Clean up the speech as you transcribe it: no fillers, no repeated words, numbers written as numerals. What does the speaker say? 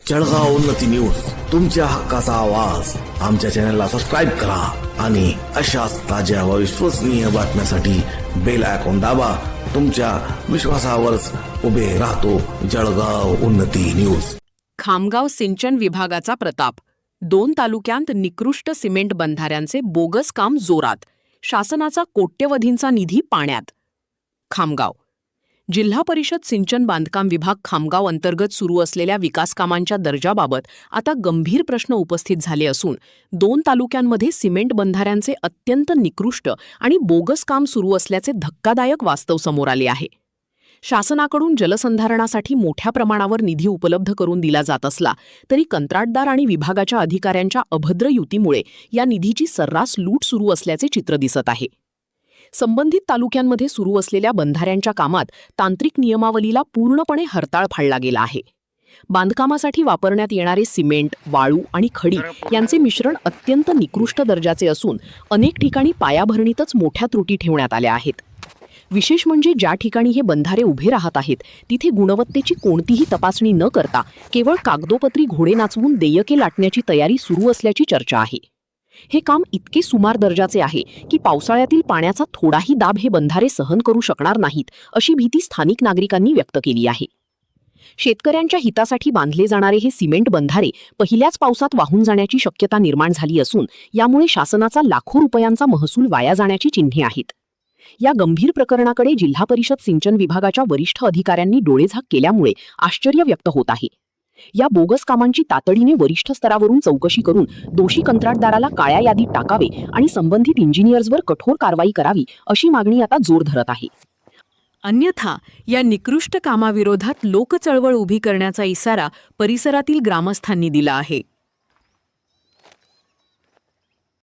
जळगाव उन्नती न्यूज, तुमच्या हक्काचा आवाज. आमच्या चॅनलला सबस्क्राईब करा आणि अशाच ताज्या व विश्वसनीय बातम्यांसाठी बेल आयकॉन दाबा. तुमच्या विश्वासावरच उभे राहतो जळगाव उन्नती न्यूज. खामगाव सिंचन विभागाचा प्रताप. 2 तालुक्यांत निकृष्ट सिमेंट बंधाऱ्यांचे बोगस काम जोरात. शासनाचा कोट्यवधींचा निधी पाण्यात. खामगाव जिल्हा परिषद सिंचन बांधकाम विभाग खामगाव अंतर्गत सुरू असलेल्या विकासकामांच्या दर्जाबाबत आता गंभीर प्रश्न उपस्थित झाले असून 2 तालुक्यांमध्ये सिमेंट बंधाऱ्यांचे अत्यंत निकृष्ट आणि बोगस काम सुरू असल्याचे धक्कादायक वास्तव समोर आले आहे. शासनाकडून जलसंधारणासाठी मोठ्या प्रमाणावर निधी उपलब्ध करून दिला जात असला तरी कंत्राटदार आणि विभागाच्या अधिकाऱ्यांच्या अभद्र युतीमुळे या निधीची सर्रास लूट सुरू असल्याचे चित्र दिसत आहे. संबंधित तालुक्यांमध्ये सुरू असलेल्या बंधाऱ्यांच्या कामात तांत्रिक नियमावलीला पूर्णपणे हरताळ फाडला गेला आहे. बांधकामासाठी वापरण्यात येणारे सिमेंट, वाळू आणि खडी यांचे मिश्रण अत्यंत निकृष्ट दर्जाचे असून अनेक ठिकाणी पायाभरणीतच मोठ्या त्रुटी ठेवण्यात आल्या आहेत. विशेष म्हणजे ज्या ठिकाणी हे बंधारे उभे राहत आहेत तिथे गुणवत्तेची कोणतीही तपासणी न करता केवळ कागदोपत्री घोडे नाचवून देयके लाटण्याची तयारी सुरू असल्याची चर्चा आहे. हे काम इतके सुमार दर्जाचे आहे की पावसाळ्यातील पाण्याचा थोडाही दाब हे बंधारे सहन करू शकणार नाहीत अशी भीती स्थानिक नागरिकांनी व्यक्त केली आहे. शेतकऱ्यांच्या हितासाठी बांधले जाणारे हे सिमेंट बंधारे पहिल्याच पावसात वाहून जाण्याची शक्यता निर्माण झाली असून यामुळे शासनाचा लाखो रुपयांचा महसूल वाया जाण्याची चिन्हे आहेत. या गंभीर प्रकरणाकडे जिल्हा परिषद सिंचन विभागाच्या वरिष्ठ अधिकाऱ्यांनी डोळेझाक केल्यामुळे आश्चर्य व्यक्त होत आहे. या बोगस कामांची तातडीने वरिष्ठ स्तरावरून चौकशी करून दोषी कंत्राटदाराला काळ्या यादीत टाकावे आणि संबंधित इंजिनियर्सवर कठोर कारवाई करावी अशी मागणी आता जोर धरत आहे. अन्यथा या निकृष्ट कामाविरोधात लोकचळवळ उभी करण्याचा इशारा परिसरातील ग्रामस्थांनी दिला आहे.